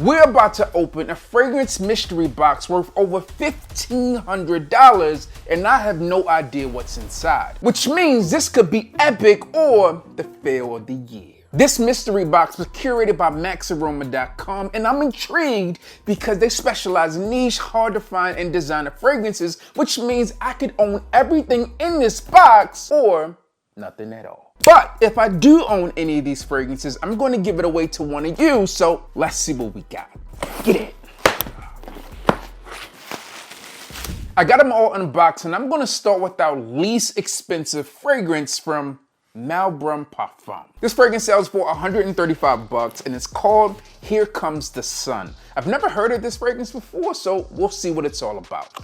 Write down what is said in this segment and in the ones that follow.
We're about to open a fragrance mystery box worth over $1,500 and I have no idea what's inside. Which means this could be epic or the fail of the year. This mystery box was curated by maxaroma.com and I'm intrigued because they specialize in niche, hard to find and designer fragrances, which means I could own everything in this box or nothing at all. But if I do own any of these fragrances, I'm going to give it away to one of you, so let's see what we got. Get it. I got them all unboxed and I'm going to start with our least expensive fragrance from Malbrum Parfums. This fragrance sells for 135 bucks and it's called Here Comes the Sun. I've never heard of this fragrance before, so we'll see what it's all about.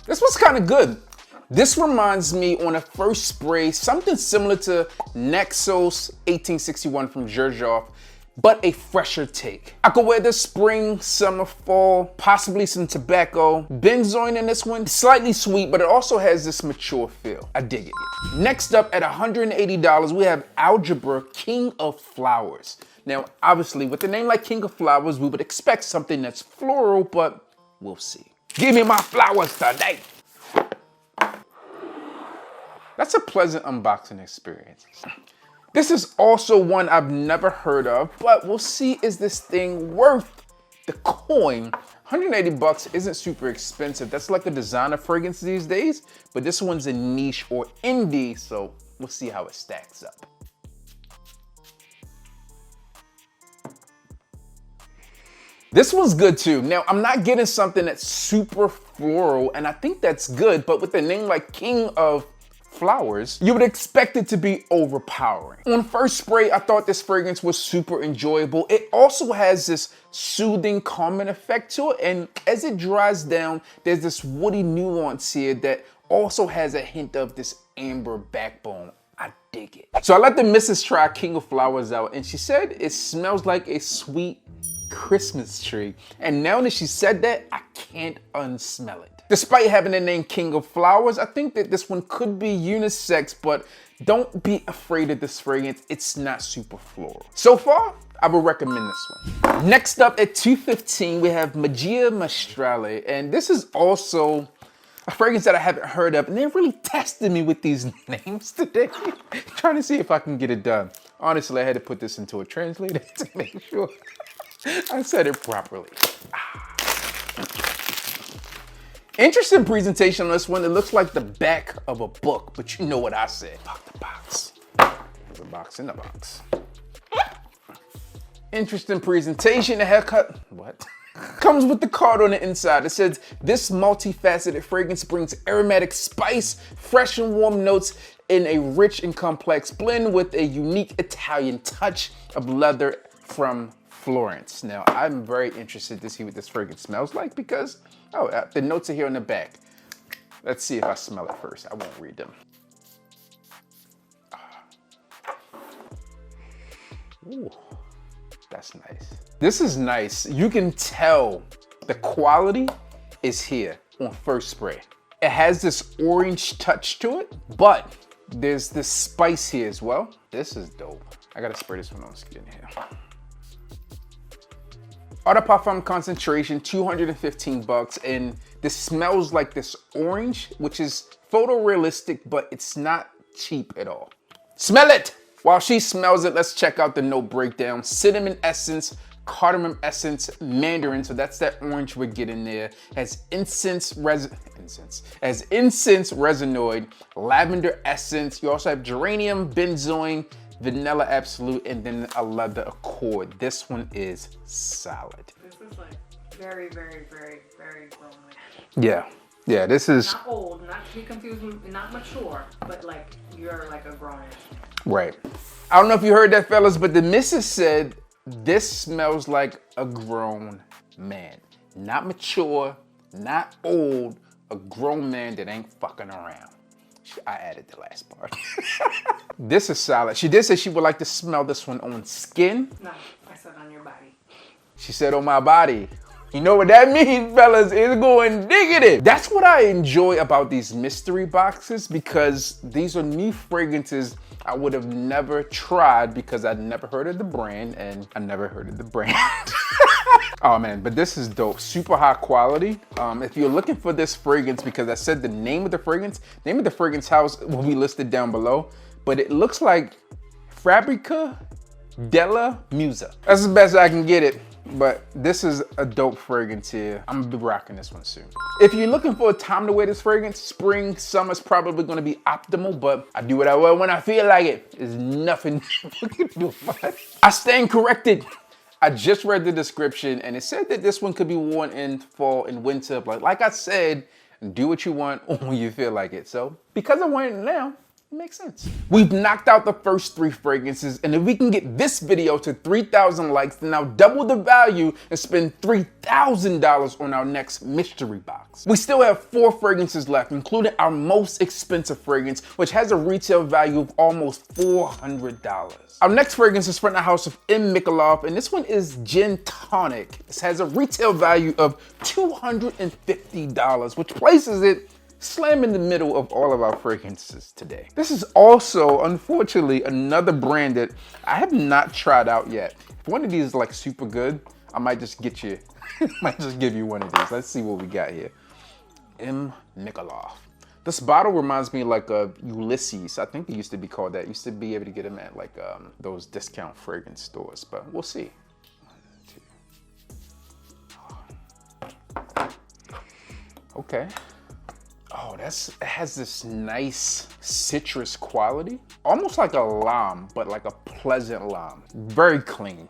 This was kind of good. This reminds me on a first spray, something similar to Naxos 1861 from Xerjoff, but a fresher take. I could wear this spring, summer, fall, possibly some tobacco. Benzoin in this one, slightly sweet, but it also has this mature feel. I dig it. Next up at $180, we have Alghabra King of Flowers. Now, obviously, with a name like King of Flowers, we would expect something that's floral, but we'll see. Give me my flowers today. That's a pleasant unboxing experience. This is also one I've never heard of, but we'll see, is this thing worth the coin? 180 bucks isn't super expensive. That's like a designer fragrance these days, but this one's a niche or indie, so we'll see how it stacks up. This one's good too. Now, I'm not getting something that's super floral, and I think that's good, but with a name like King of Flowers, you would expect it to be overpowering. On first spray, I thought this fragrance was super enjoyable. It also has this soothing, calming effect to it, and as it dries down, there's this woody nuance here that also has a hint of this amber backbone. I dig it. So I let the missus try King of Flowers out, and she said it smells like a sweet Christmas tree. And now that she said that, I can't unsmell it. Despite having the name King of Flowers, I think that this one could be unisex, but don't be afraid of this fragrance. It's not super floral. So far, I would recommend this one. Next up at $215, we have Magia Maestral, and this is also a fragrance that I haven't heard of, and they're really testing me with these names today, trying to see if I can get it done. Honestly, I had to put this into a translator to make sure I said it properly. Interesting presentation on this one. It looks like the back of a book, but you know what I said. Fuck the box. There's a box in the box. Interesting presentation. The haircut, what? Comes with the card on the inside. It says, this multifaceted fragrance brings aromatic spice, fresh and warm notes in a rich and complex blend with a unique Italian touch of leather from Florence. Now, I'm very interested to see what this fragrance smells like because, the notes are here on the back. Let's see if I smell it first. I won't read them. Ooh, that's nice. This is nice. You can tell the quality is here on first spray. It has this orange touch to it, but there's this spice here as well. This is dope. I gotta spray this one on skin here. Eau de Parfum concentration, 215 bucks, and this smells like this orange, which is photorealistic, but it's not cheap at all. Smell it! While she smells it, let's check out the note breakdown. Cinnamon essence, cardamom essence, mandarin, so that's that orange we're getting there. Has incense resinoid, lavender essence. You also have geranium, benzoin, vanilla absolute, and then a leather accord. This one is solid. This is like very, very, very, very grown. Yeah, this is not old, not to be confused with not mature, but like you're like a grown. Right. I don't know if you heard that, fellas, but the missus said this smells like a grown man. Not mature, not old, a grown man that ain't fucking around. I added the last part. This is solid. She did say she would like to smell this one on skin. No, I said on your body. She said on my body. You know what that means, fellas? It's going diggity. That's what I enjoy about these mystery boxes, because these are new fragrances I would have never tried because I'd never heard of the brand, and I never heard of the brand. Oh man, but this is dope. Super high quality. If you're looking for this fragrance, because I said the name of the fragrance house will be listed down below, but it looks like Fabrica della Musa. That's the best I can get it. But this is a dope fragrance here. I'm gonna be rocking this one soon. If you're looking for a time to wear this fragrance, spring, summer's probably gonna be optimal, but I do what I want when I feel like it. There's nothing you can do about it. I stand corrected. I just read the description and it said that this one could be worn in fall and winter, but like I said, do what you want when you feel like it. So because I'm wearing it now, it makes sense. We've knocked out the first 3 fragrances, and if we can get this video to 3,000 likes, then I'll double the value and spend $3,000 on our next mystery box. We still have 4 fragrances left, including our most expensive fragrance, which has a retail value of almost $400. Our next fragrance is from the house of Micallef, and this one is Gin Tonic. This has a retail value of $250, which places it slam in the middle of all of our fragrances today. This is also, unfortunately, another brand that I have not tried out yet. If one of these is like super good, I might just get you, might just give you one of these. Let's see what we got here. Micallef. This bottle reminds me like of Ulysses. I think they used to be called that. Used to be able to get them at like those discount fragrance stores, but we'll see. 1, 2. Okay. Oh, it has this nice citrus quality. Almost like a lime, but like a pleasant lime. Very clean.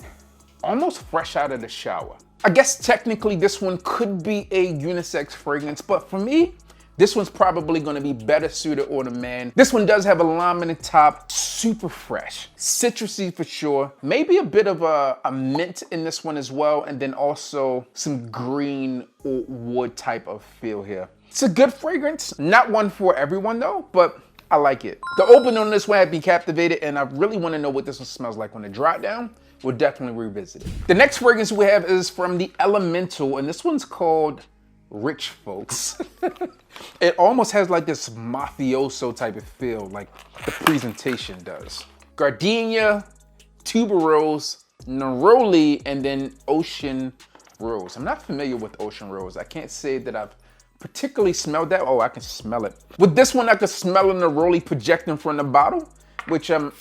Almost fresh out of the shower. I guess technically this one could be a unisex fragrance, but for me, this one's probably gonna be better suited on a man. This one does have a lime in the top, super fresh. Citrusy for sure. Maybe a bit of a mint in this one as well, and then also some green or wood type of feel here. It's a good fragrance. Not one for everyone though, but I like it. The open on this one had me captivated, and I really wanna know what this one smells like when it drops down. We'll definitely revisit it. The next fragrance we have is from the Elemental, and this one's called Rich Folks. It almost has like this mafioso type of feel, like the presentation does. Gardenia, tuberose, neroli, and then ocean rose. I'm not familiar with ocean rose. I can't say that I've particularly smelled that. Oh, I can smell it. With this one, I could smell a neroli projecting from the bottle, which I'm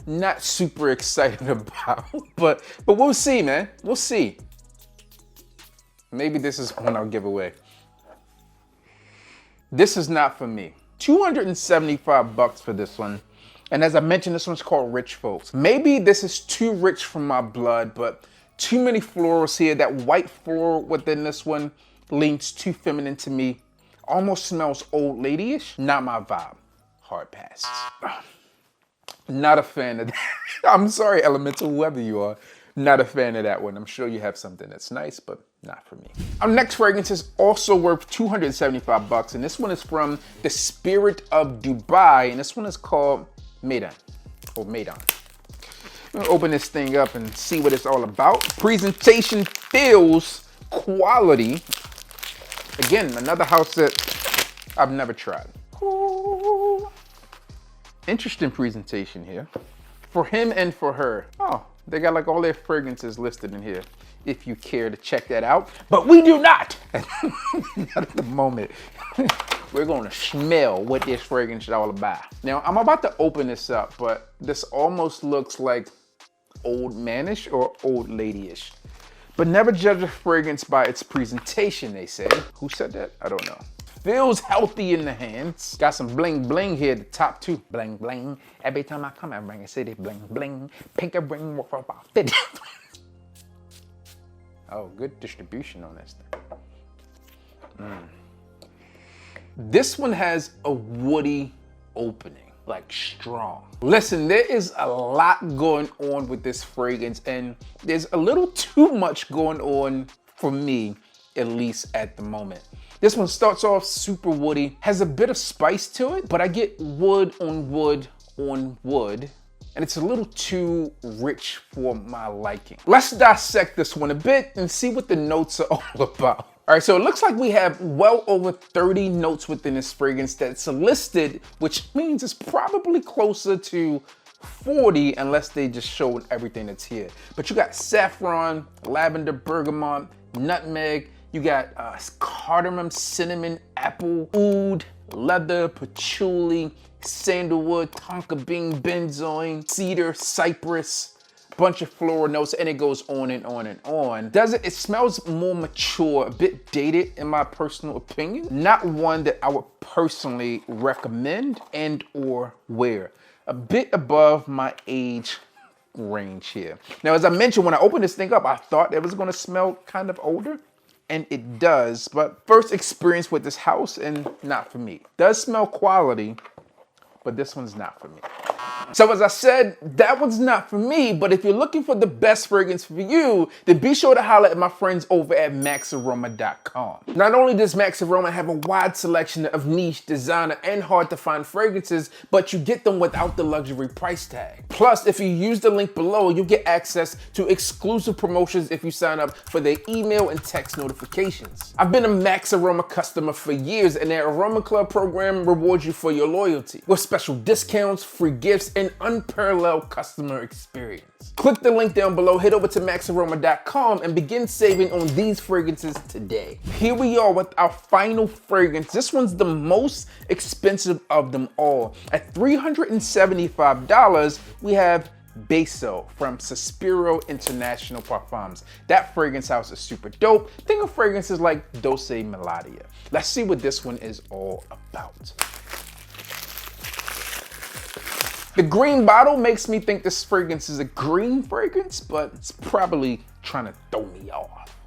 not super excited about. But we'll see, man. We'll see. Maybe this is one I'll give away. This is not for me. $275 for this one. And as I mentioned, this one's called Rich Folks. Maybe this is too rich for my blood, but too many florals here. That white floral within this one leans too feminine to me. Almost smells old lady-ish. Not my vibe. Hard pass. Not a fan of that. I'm sorry, Elemental, whoever you are. Not a fan of that one. I'm sure you have something that's nice, but not for me. Our next fragrance is also worth $275, and this one is from the Spirit of Dubai, and this one is called Maidan, or Maidan. I'm gonna open this thing up and see what it's all about. Presentation, feels, quality. Again, another house that I've never tried. Ooh. Interesting presentation here. For him and for her. Oh, they got like all their fragrances listed in here, if you care to check that out. But we do not. Not at the moment. We're gonna smell what this fragrance is all about. Now, I'm about to open this up, but this almost looks like old manish or old lady-ish. But never judge a fragrance by its presentation, they say. Who said that? I don't know. Feels healthy in the hands. Got some bling bling here at the top too. Bling bling. Every time I come, I bring a city bling bling. Pink and ring for about 50. Oh, good distribution on this thing. This one has a woody opening, like strong. Listen, there is a lot going on with this fragrance, and there's a little too much going on for me, at least at the moment. This one starts off super woody, has a bit of spice to it, but I get wood on wood on wood and it's a little too rich for my liking. Let's dissect this one a bit and see what the notes are all about. All right, so it looks like we have well over 30 notes within this fragrance that's listed, which means it's probably closer to 40 unless they just showed everything that's here. But you got saffron, lavender, bergamot, nutmeg, you got cardamom, cinnamon, apple, oud, leather, patchouli, sandalwood, tonka bean, benzoin, cedar, cypress, bunch of floral notes, and it goes on and on and on. It smells more mature, a bit dated in my personal opinion. Not one that I would personally recommend and or wear. A bit above my age range here. Now, as I mentioned, when I opened this thing up, I thought it was gonna smell kind of older, and it does, but first experience with this house and not for me. Does smell quality, but this one's not for me. So as I said, that one's not for me, but if you're looking for the best fragrance for you, then be sure to holler at my friends over at maxaroma.com. Not only does Max Aroma have a wide selection of niche, designer, and hard to find fragrances, but you get them without the luxury price tag. Plus, if you use the link below, you'll get access to exclusive promotions if you sign up for their email and text notifications. I've been a Max Aroma customer for years, and their Aroma Club program rewards you for your loyalty with special discounts, free gifts, and unparalleled customer experience. Click the link down below, head over to maxaroma.com and begin saving on these fragrances today. Here we are with our final fragrance. This one's the most expensive of them all. At $375, we have Beso from Suspiro International Parfums. That fragrance house is super dope. Think of fragrances like Dolce Melodia. Let's see what this one is all about. The green bottle makes me think this fragrance is a green fragrance, but it's probably trying to throw me off.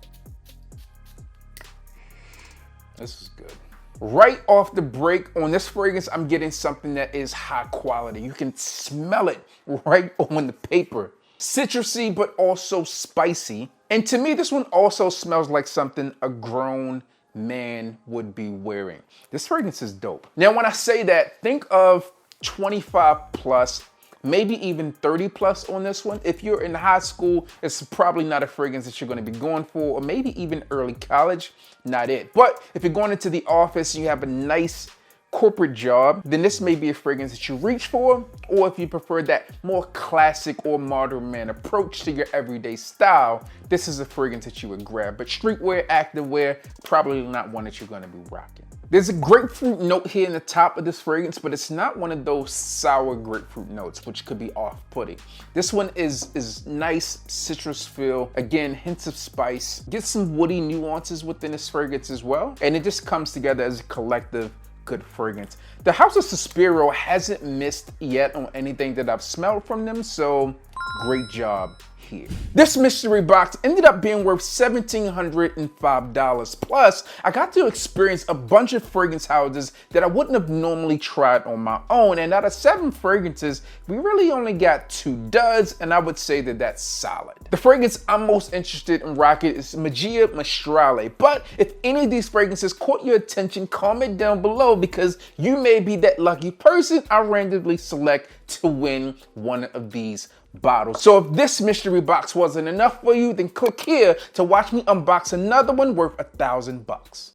This is good. Right off the break on this fragrance, I'm getting something that is high quality. You can smell it right on the paper. Citrusy, but also spicy. And to me, this one also smells like something a grown man would be wearing. This fragrance is dope. Now, when I say that, think of 25 plus, maybe even 30 plus on this one. If you're in high school, it's probably not a fragrance that you're going to be going for, or maybe even early college, not it. But if you're going into the office and you have a nice corporate job, then this may be a fragrance that you reach for, or if you prefer that more classic or modern man approach to your everyday style, this is a fragrance that you would grab. But streetwear, activewear, probably not one that you're going to be rocking. There's a grapefruit note here in the top of this fragrance, but it's not one of those sour grapefruit notes, which could be off-putting. This one is nice citrus feel. Again, hints of spice. Get some woody nuances within this fragrance as well. And it just comes together as a collective good fragrance. The House of Suspiro hasn't missed yet on anything that I've smelled from them, so great job here. This mystery box ended up being worth $1,705. Plus, I got to experience a bunch of fragrance houses that I wouldn't have normally tried on my own. And out of 7 fragrances, we really only got 2 duds, and I would say that that's solid. The fragrance I'm most interested in rocking is Magia Maestrale. But if any of these fragrances caught your attention, comment down below, because you may be that lucky person I randomly select to win one of these bottles. So if this mystery box wasn't enough for you, then click here to watch me unbox another one worth $1,000.